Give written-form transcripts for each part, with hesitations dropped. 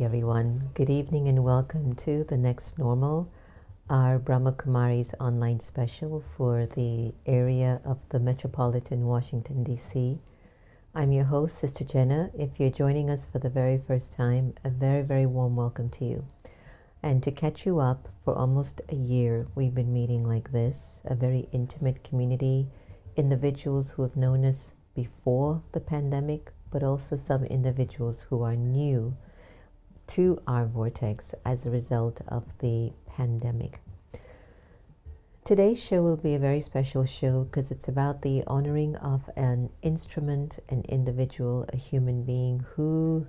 Everyone, good evening and welcome to The Next Normal, our Brahma Kumaris online special for the area of the metropolitan Washington, D.C. I'm your host, Sister Jenna. If you're joining us for the very first time, a very, very warm welcome to you. And to catch you up, for almost a year, we've been meeting like this, a very intimate community, individuals who have known us before the pandemic, but also some individuals who are new to our vortex as a result of the pandemic. Today's show will be a very special show because it's about the honoring of an instrument, an individual, a human being who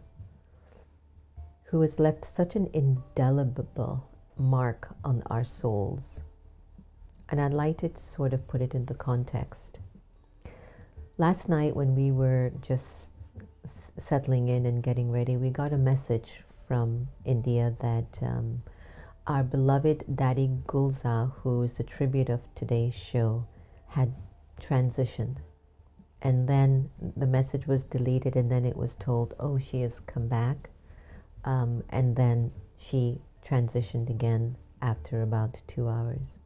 has left such an indelible mark on our souls. And I'd like to sort of put it into context. Last night when we were just settling in and getting ready, we got a message from India that our beloved Dadi Gulzar, who is the tribute of today's show, had transitioned. And then the message was deleted, and then it was told, oh, she has come back. And then she transitioned again after about 2 hours.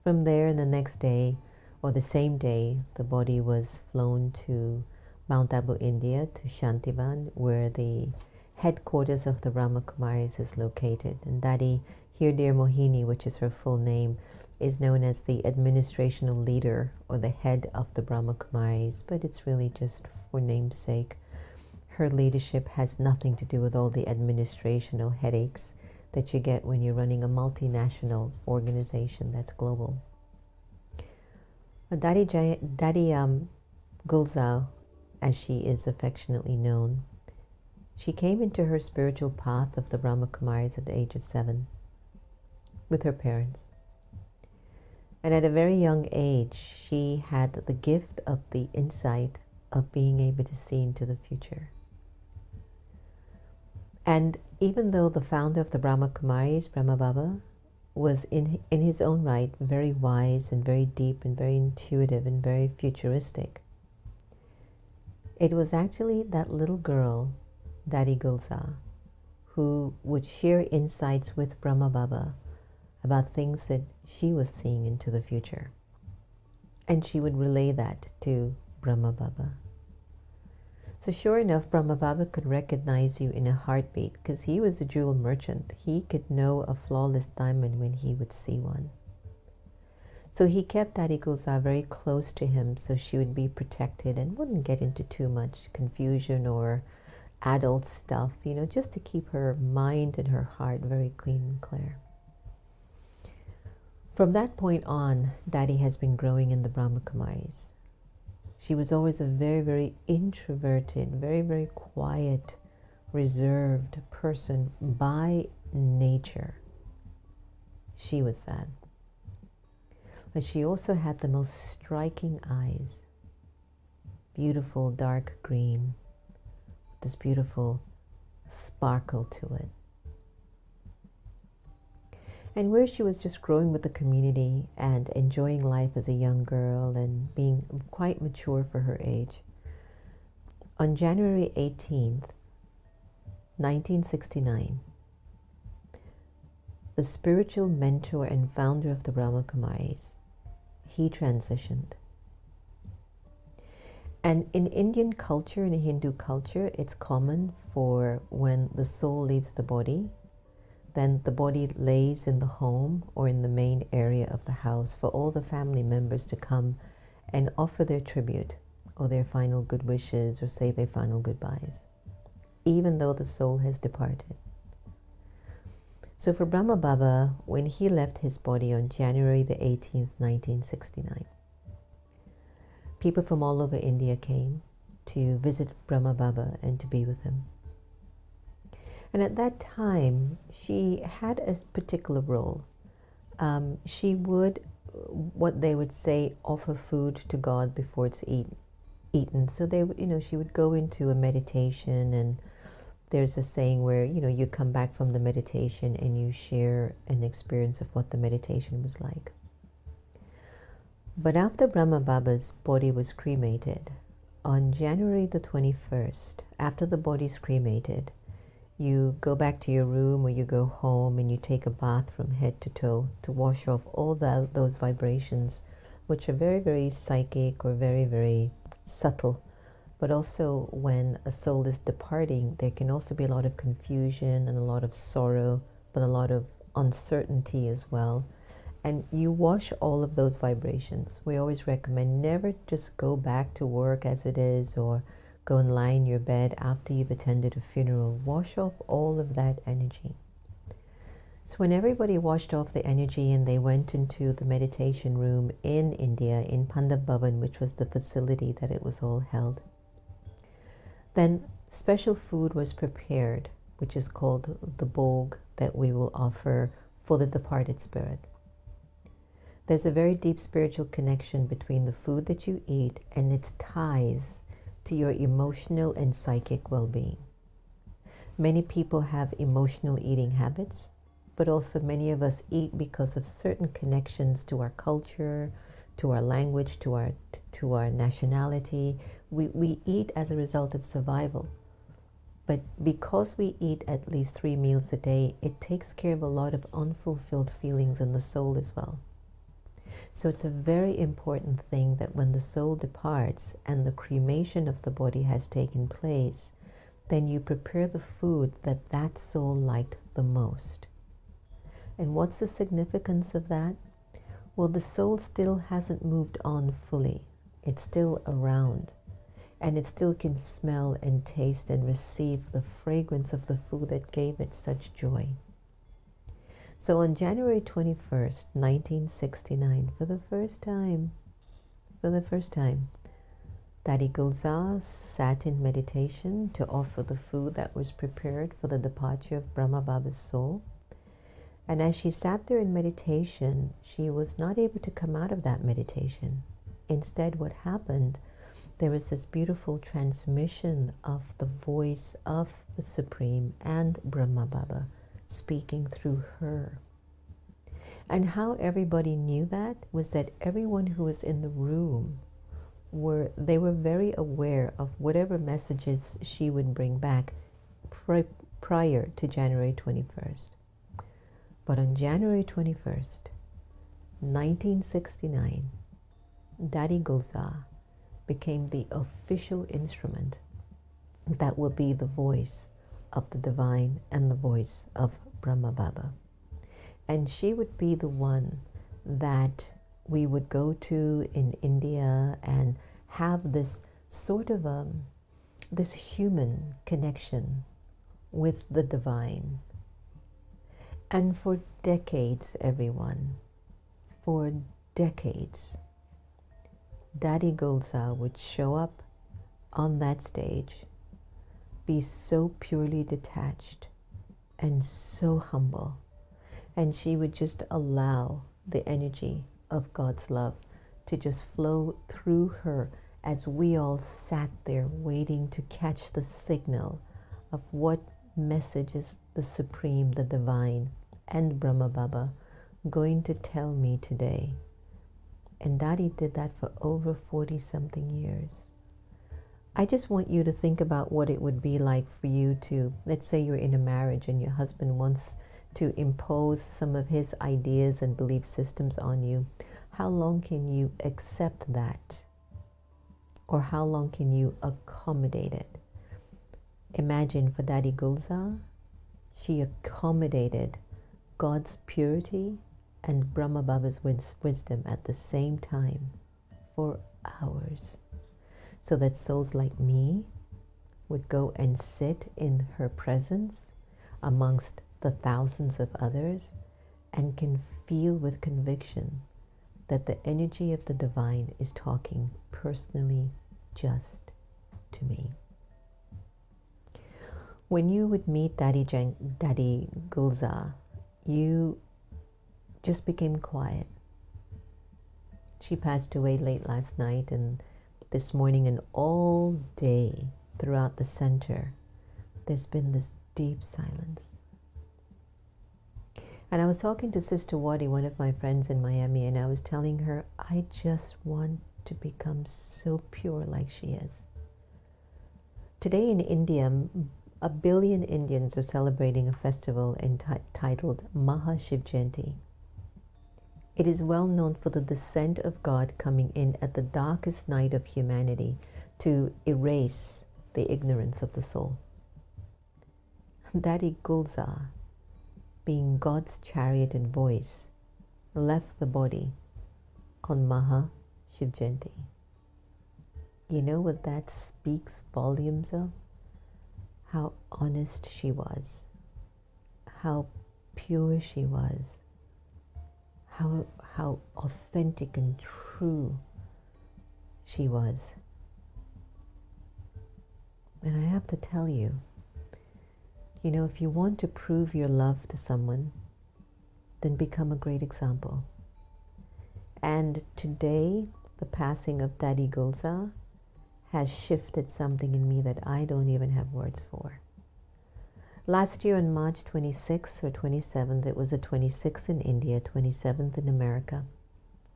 From there, the next day, or the same day, the body was flown to Mount Abu, India, to Shantivan, where the headquarters of the Brahma Kumaris is located. And Dadi Hirdir Mohini, which is her full name, is known as the administrational leader or the head of the Brahma Kumaris, but it's really just for namesake. Her leadership has nothing to do with all the administrational headaches that you get when you're running a multinational organization that's global. Dadi Gulzar, as she is affectionately known, she came into her spiritual path of the Brahma Kumaris at the age of 7 with her parents. And at a very young age, she had the gift of the insight of being able to see into the future. And even though the founder of the Brahma Kumaris, Brahma Baba, was in his own right very wise and very deep and very intuitive and very futuristic, it was actually that little girl, Dadi Gulzar, who would share insights with Brahma Baba about things that she was seeing into the future. And she would relay that to Brahma Baba. So sure enough, Brahma Baba could recognize you in a heartbeat because he was a jewel merchant. He could know a flawless diamond when he would see one. So he kept Dadi Gulzar very close to him so she would be protected and wouldn't get into too much confusion or adult stuff, just to keep her mind and her heart very clean and clear. From that point on, Dadi has been growing in the Brahma Kumaris. She was always a very, very introverted, very, very quiet, reserved person by nature. She was that. But she also had the most striking eyes, beautiful dark green, this beautiful sparkle to it. And where she was just growing with the community and enjoying life as a young girl and being quite mature for her age, on January 18th, 1969, the spiritual mentor and founder of the Brahma Kumaris, he transitioned. And in Indian culture, in Hindu culture, it's common for when the soul leaves the body, then the body lays in the home or in the main area of the house for all the family members to come and offer their tribute or their final good wishes or say their final goodbyes, even though the soul has departed. So for Brahma Baba, when he left his body on January the 18th, 1969, people from all over India came to visit Brahma Baba and to be with him. And at that time, she had a particular role. She would, what they would say, offer food to God before it's eaten. So they, she would go into a meditation, and there's a saying where, you come back from the meditation and you share an experience of what the meditation was like. But after Brahma Baba's body was cremated, on January the 21st, after the body's cremated, you go back to your room or you go home and you take a bath from head to toe to wash off all those vibrations, which are very, very psychic or very, very subtle. But also when a soul is departing, there can also be a lot of confusion and a lot of sorrow, but a lot of uncertainty as well. And you wash all of those vibrations. We always recommend never just go back to work as it is or go and lie in your bed after you've attended a funeral. Wash off all of that energy. So when everybody washed off the energy and they went into the meditation room in India, in Pandav Bhavan, which was the facility that it was all held, then special food was prepared, which is called the bhog, that we will offer for the departed spirit. There's a very deep spiritual connection between the food that you eat and its ties to your emotional and psychic well-being. Many people have emotional eating habits, but also many of us eat because of certain connections to our culture, to our language, to our nationality. We eat as a result of survival. But because we eat at least 3 meals a day, it takes care of a lot of unfulfilled feelings in the soul as well. So it's a very important thing that when the soul departs and the cremation of the body has taken place, then you prepare the food that that soul liked the most. And what's the significance of that? Well, the soul still hasn't moved on fully. It's still around. And it still can smell and taste and receive the fragrance of the food that gave it such joy. So on January 21st, 1969, for the first time, Dadi Gulzar sat in meditation to offer the food that was prepared for the departure of Brahma Baba's soul. And as she sat there in meditation, she was not able to come out of that meditation. Instead, what happened, there was this beautiful transmission of the voice of the Supreme and Brahma Baba speaking through her. And how everybody knew that was that everyone who was in the room were very aware of whatever messages she would bring back prior to January 21st. But on January 21st, 1969, Dadi Gulzar became the official instrument that will be the voice of the divine and the voice of Brahma Baba. And she would be the one that we would go to in India and have this sort of this human connection with the divine. And for decades, everyone, for decades, Dadi Gulzar would show up on that stage, be so purely detached and so humble, and she would just allow the energy of God's love to just flow through her as we all sat there waiting to catch the signal of what message is the Supreme, the Divine, and Brahma Baba going to tell me today. And Dadi did that for over 40-something years. I just want you to think about what it would be like for you to, let's say you're in a marriage and your husband wants to impose some of his ideas and belief systems on you. How long can you accept that? Or how long can you accommodate it? Imagine for Dadi Gulzar, she accommodated God's purity and Brahma Baba's wisdom at the same time for hours, so that souls like me would go and sit in her presence amongst the thousands of others and can feel with conviction that the energy of the divine is talking personally just to me. When you would meet Dadi Gulzar, you just became quiet. She passed away late last night, and this morning and all day throughout the center, there's been this deep silence. And I was talking to Sister Wadi, one of my friends in Miami, and I was telling her, I just want to become so pure like she is. Today in India, 1 billion Indians are celebrating a festival entitled Maha Shiv Jayanti. It is well known for the descent of God coming in at the darkest night of humanity to erase the ignorance of the soul. Dadi Gulzar, being God's chariot and voice, left the body on Maha Shiv Jayanti. You know what that speaks volumes of? How honest she was, how pure she was, how authentic and true she was. And I have to tell you, you know, if you want to prove your love to someone, then become a great example. And today, the passing of Dadi Gulzar has shifted something in me that I don't even have words for. Last year on March 26th or 27th, it was the 26th in India, 27th in America.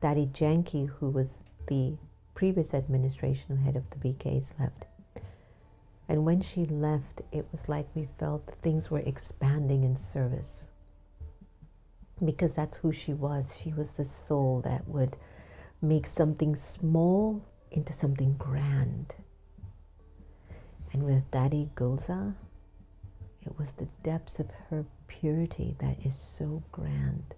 Dadi Janki, who was the previous administrational head of the BKs, left. And when she left, it was like we felt that things were expanding in service. Because that's who she was. She was the soul that would make something small into something grand. And with Dadi Gulzar, it was the depths of her purity that is so grand.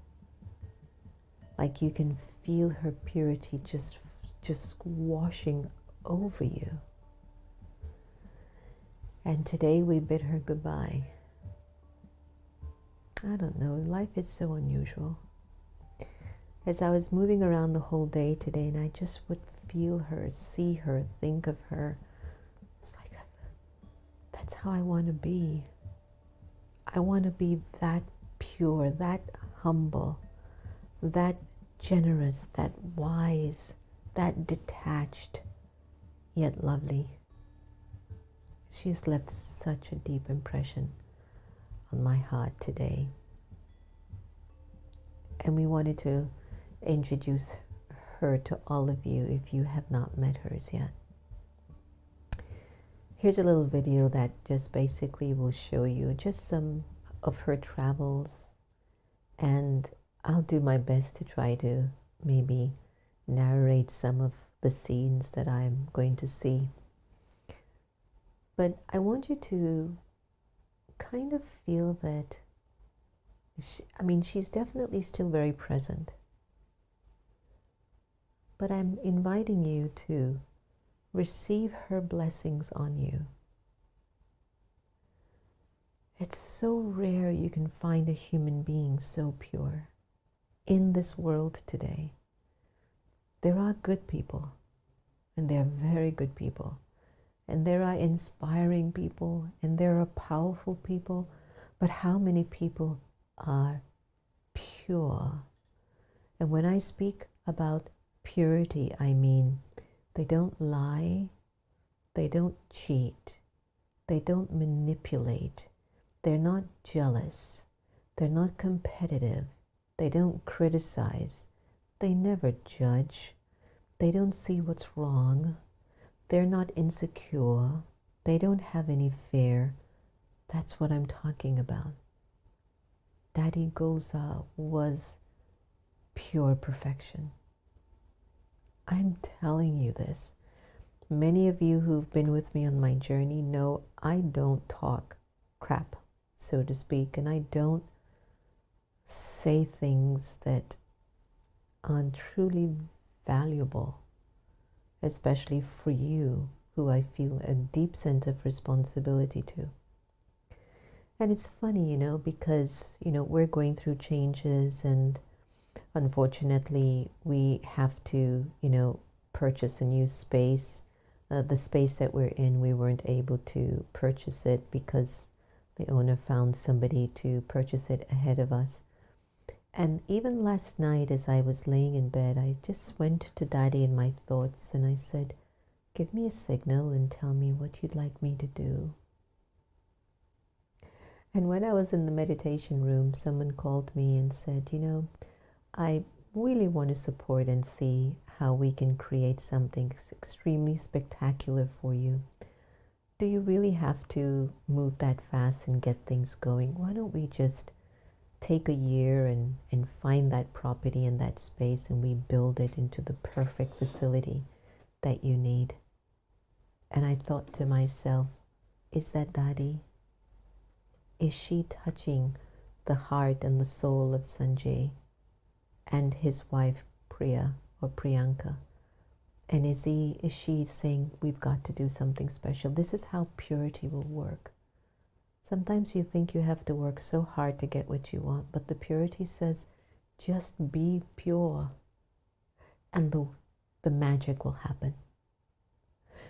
Like you can feel her purity just washing over you. And today we bid her goodbye. I don't know, life is so unusual. As I was moving around the whole day today, and I just would feel her, see her, think of her, it's like, that's how I want to be. I want to be that pure, that humble, that generous, that wise, that detached, yet lovely. She's left such a deep impression on my heart today. And we wanted to introduce her to all of you if you have not met hers yet. Here's a little video that just basically will show you just some of her travels, and I'll do my best to try to maybe narrate some of the scenes that I'm going to see. But I want you to kind of feel that, she's definitely still very present. But I'm inviting you to receive her blessings on you. It's so rare you can find a human being so pure in this world today. There are good people, and they're very good people. And there are inspiring people, and there are powerful people, but how many people are pure? And when I speak about purity, I mean they don't lie, they don't cheat, they don't manipulate, they're not jealous, they're not competitive, they don't criticize, they never judge, they don't see what's wrong, they're not insecure, they don't have any fear. That's what I'm talking about. Dadi Gulzar was pure perfection. I'm telling you this. Many of you who've been with me on my journey know I don't talk crap, so to speak, and I don't say things that aren't truly valuable, especially for you, who I feel a deep sense of responsibility to. And it's funny, because, we're going through changes, and unfortunately we have to, purchase a new space. The space that we're in, we weren't able to purchase it because The owner found somebody to purchase it ahead of us. And even last night as I was laying in bed, I just went to Daddy in my thoughts and I said, give me a signal and tell me what you'd like me to do. And when I was in the meditation room, someone called me and said, you know, I really want to support and see how we can create something extremely spectacular for you. Do you really have to move that fast and get things going? Why don't we just take a year and find that property and that space and we build it into the perfect facility that you need? And I thought to myself, is that Dadi? Is she touching the heart and the soul of Sanjay and his wife Priya or Priyanka? And is she saying, we've got to do something special? This is how purity will work. Sometimes you think you have to work so hard to get what you want, but the purity says, just be pure and the magic will happen.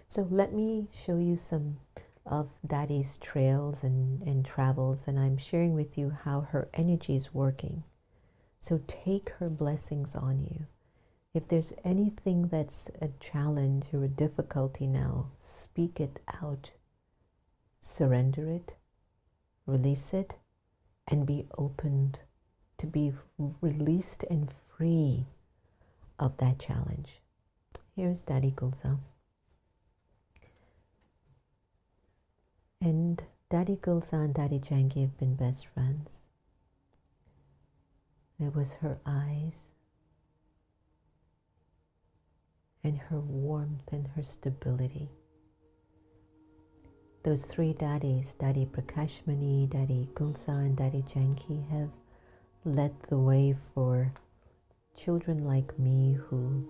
So let me show you some of Dadi's trails and travels, and I'm sharing with you how her energy is working. So take her blessings on you. If there's anything that's a challenge or a difficulty now, speak it out. Surrender it, release it, and be opened to be released and free of that challenge. Here's Dadi Gulzar. And Dadi Gulzar and Dadi Janki have been best friends. It was her eyes and her warmth and her stability. Those three Daddies, Dadi Prakashmani, Dadi Gulzar, and Dadi Janki, have led the way for children like me who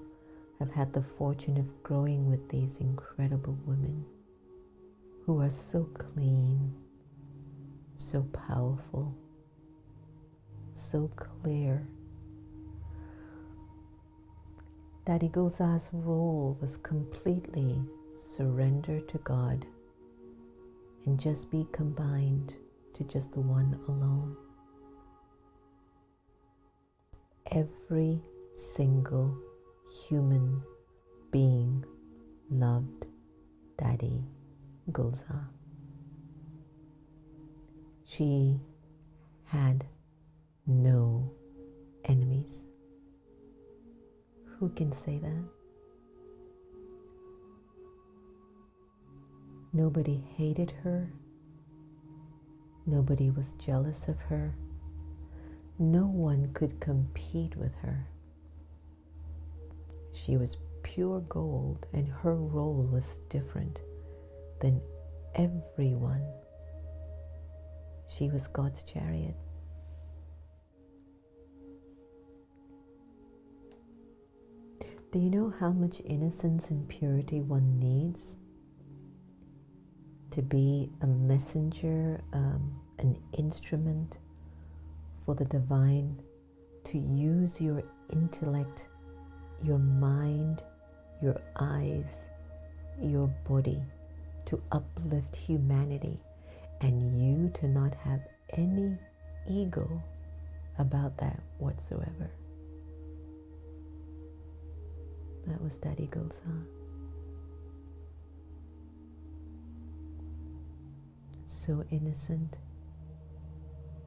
have had the fortune of growing with these incredible women who are so clean, so powerful, so clear. Dadi Gulzar's role was completely surrender to God and just be combined to just the one alone. Every single human being loved Dadi Gulzar. She had no enemies. Who can say that? Nobody hated her. Nobody was jealous of her. No one could compete with her. She was pure gold, and her role was different than everyone. She was God's chariot. Do you know how much innocence and purity one needs to be a messenger, an instrument for the divine, to use your intellect, your mind, your eyes, your body to uplift humanity, and you to not have any ego about that whatsoever? That was Dadi Gulzar. So innocent,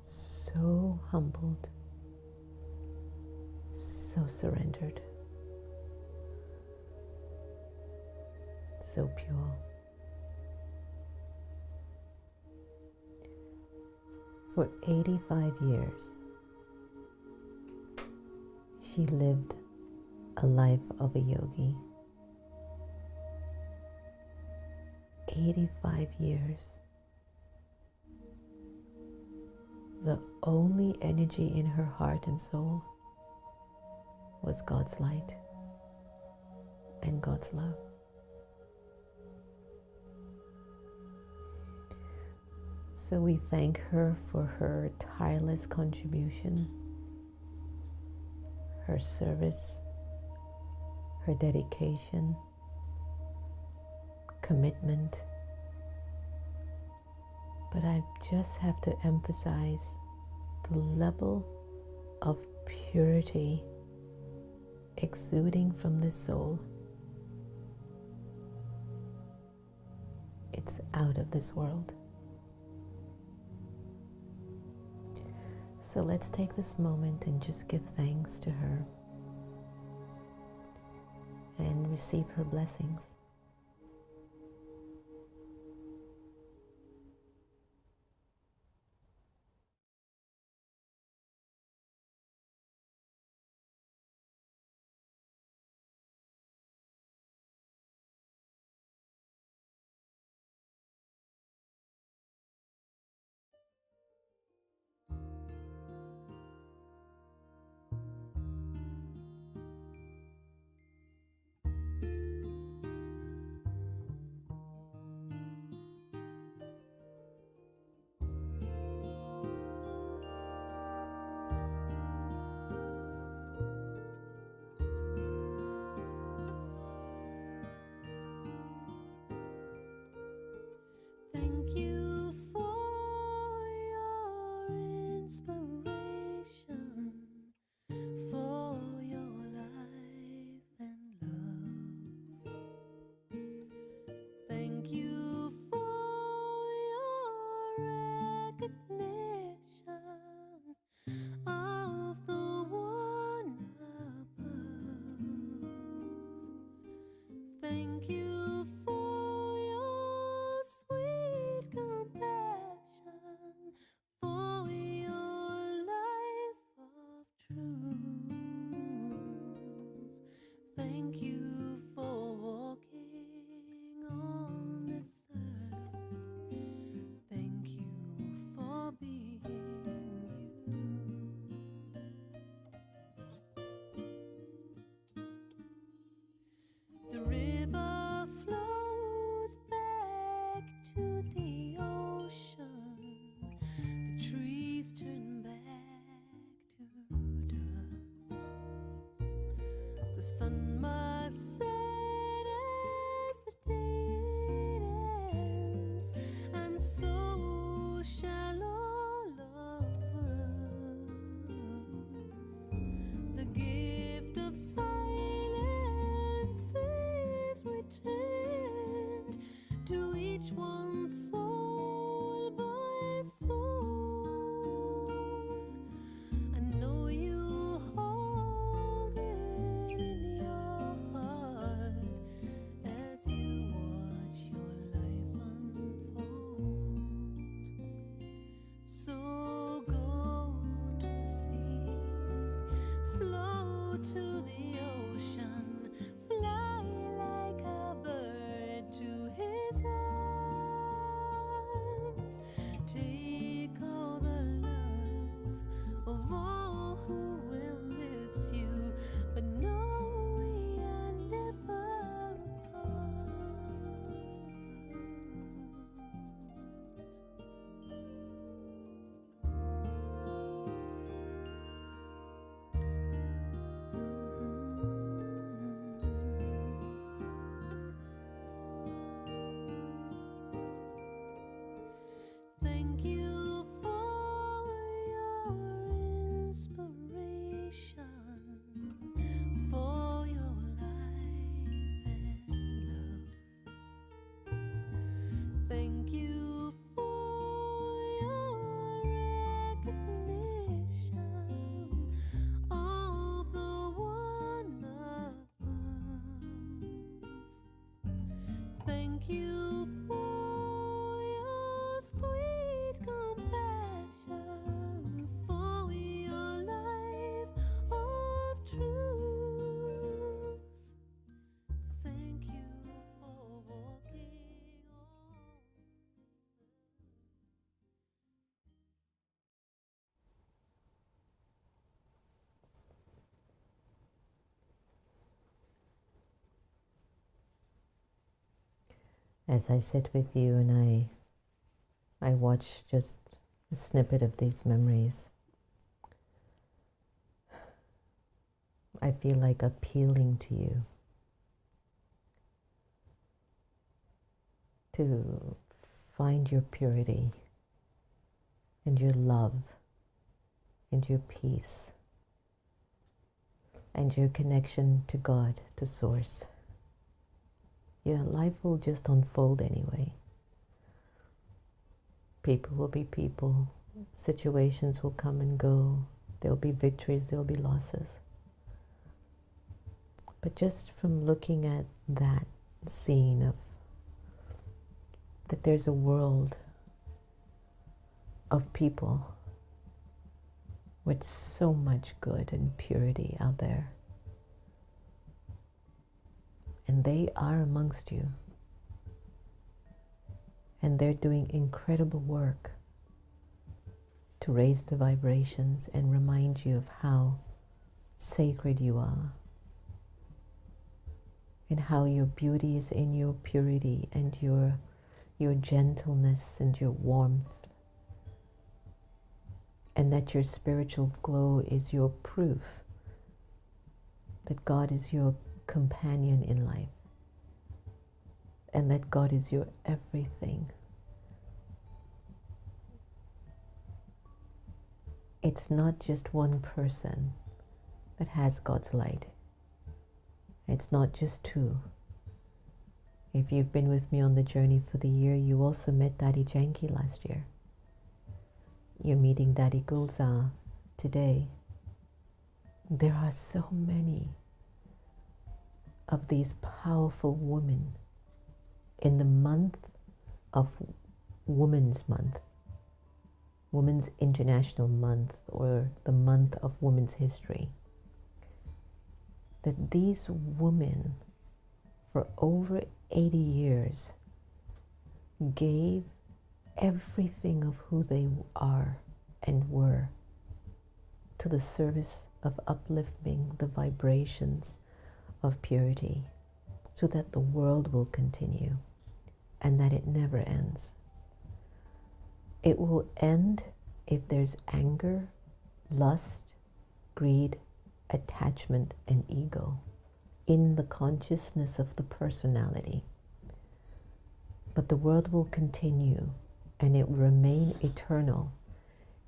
so humbled, so surrendered, so pure. For 85 years, she lived a life of a yogi. 85 years. The only energy in her heart and soul was God's light and God's love. So we thank her for her tireless contribution, her service, her dedication, commitment, But I just have to emphasize the level of purity exuding from the soul. It's out of this world. So let's take this moment and just give thanks to her and receive her blessings. Thank you for your inspiration, for your life and love. Thank you for your recognition of the one above. Thank you for your sweet compassion, for your life of truth. Thank you for walking on this earth. Thank you for being you. The river flows back to the ocean. The trees turn back to dust. The sun must set as the day ends, and so shall all of us. The gift of silence is returned to each one's soul by soul. I know you hold it in your heart as you watch your life unfold. So go to the sea, flow to the ocean, fly like a bird to his arms. Take all the love of all who will miss you, but know we are never apart. Thank you for your inspiration, for your life and love. Thank you for your recognition of the one above. Thank you for your sweet compassion, for your life of truth. Thank you for walking on this As I sit with you and I watch just a snippet of these memories, I feel like appealing to you to find your purity and your love and your peace and your connection to God, to Source, your life will just unfold anyway. People will be people, situations will come and go, there'll be victories, there'll be losses. But just from looking at that scene of that there's a world of people with so much good and purity out there. And they are amongst you. And they're doing incredible work to raise the vibrations and remind you of how sacred you are, and how your beauty is in your purity and your gentleness and your warmth, and that your spiritual glow is your proof that God is your companion in life, and that God is your everything. It's not just one person that has God's light. It's not just two. If you've been with me on the journey for the year, you also met Dadi Janki last year. You're meeting Dadi Gulzar today. There are so many of these powerful women in the month of Women's Month, Women's International Month, or the month of Women's History, that these women for over 80 years gave everything of who they are and were to the service of uplifting the vibrations of purity, so that the world will continue and that it never ends. It will end if there's anger, lust, greed, attachment, and ego in the consciousness of the personality. But the world will continue and it will remain eternal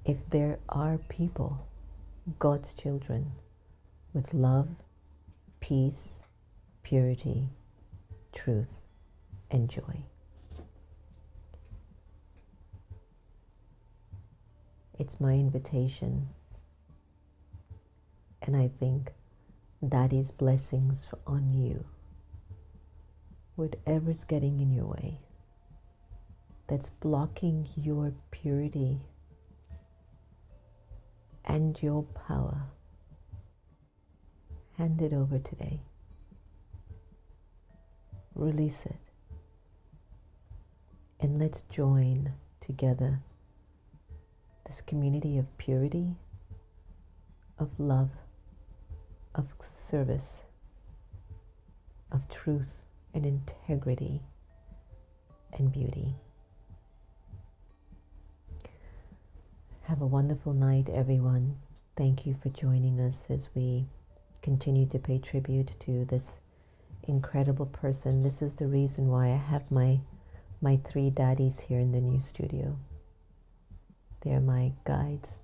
if there are people, God's children, with love, peace, purity, truth, and joy. It's my invitation, and I think Daddy's blessings on you, whatever's getting in your way, that's blocking your purity and your power, hand it over today. Release it. And let's join together this community of purity, of love, of service, of truth and integrity and beauty. Have a wonderful night, everyone. Thank you for joining us as we continue to pay tribute to this incredible person. This is the reason why I have my three daddies here in the new studio. They're my guides,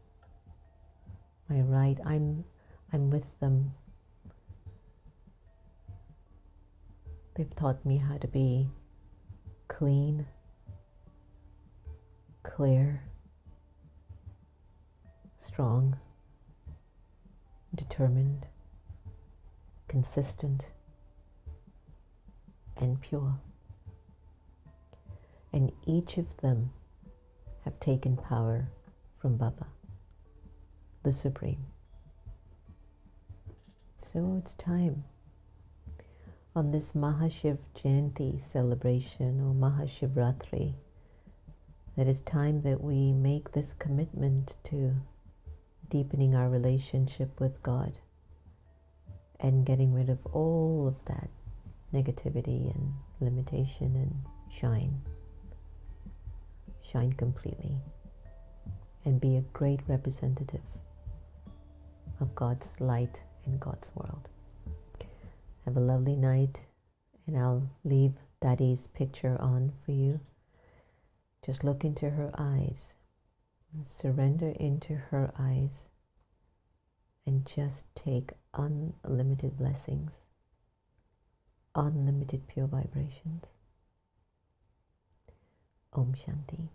my right. I'm with them. They've taught me how to be clean, clear, strong, determined, consistent, and pure. And each of them have taken power from Baba, the Supreme. So it's time on this Mahashiv Jayanti celebration, or Mahashivratri, that it's time that we make this commitment to deepening our relationship with God and getting rid of all of that negativity and limitation and shine completely, and be a great representative of God's light in God's world. Have a lovely night, and I'll leave Daddy's picture on for you. Just look into her eyes Surrender into her eyes and just take unlimited blessings, unlimited pure vibrations. Om Shanti.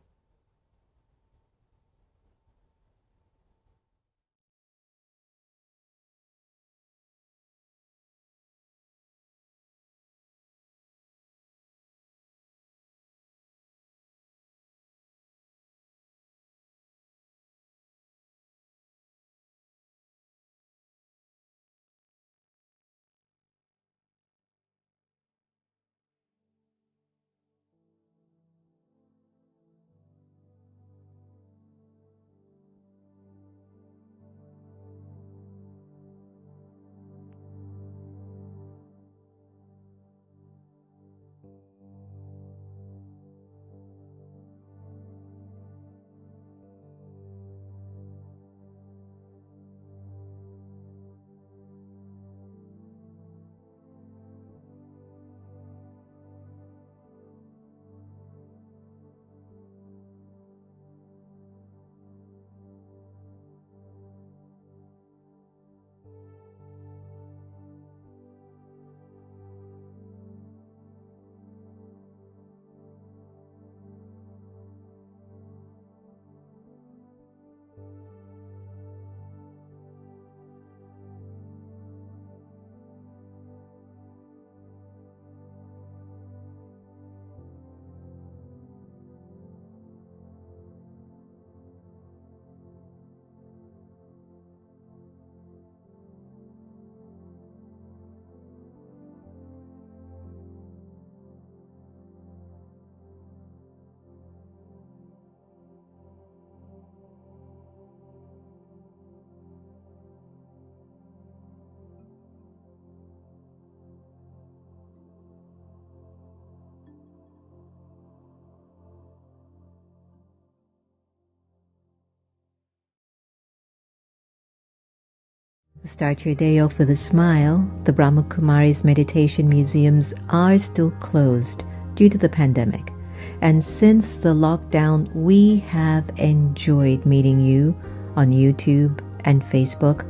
Start your day off with a smile. The Brahma Kumaris meditation museums are still closed due to the pandemic. And since the lockdown, we have enjoyed meeting you on YouTube and Facebook.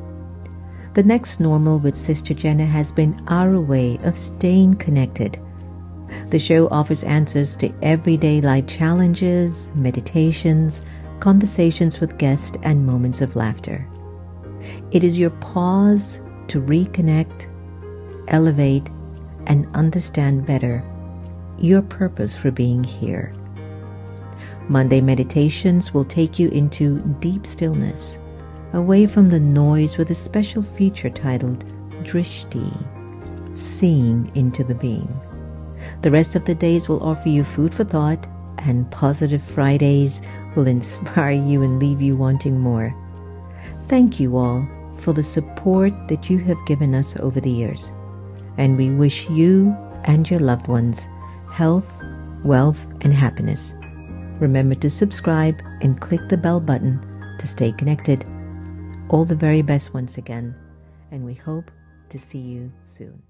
The next normal with Sister Jenna has been our way of staying connected. The show offers answers to everyday life challenges, meditations, conversations with guests, and moments of laughter. It is your pause to reconnect, elevate, and understand better your purpose for being here. Monday meditations will take you into deep stillness, away from the noise, with a special feature titled Drishti, seeing into the being. The rest of the days will offer you food for thought, and Positive Fridays will inspire you and leave you wanting more. Thank you all for the support that you have given us over the years, and we wish you and your loved ones health, wealth, and happiness. Remember to subscribe and click the bell button to stay connected. All the very best once again, and we hope to see you soon.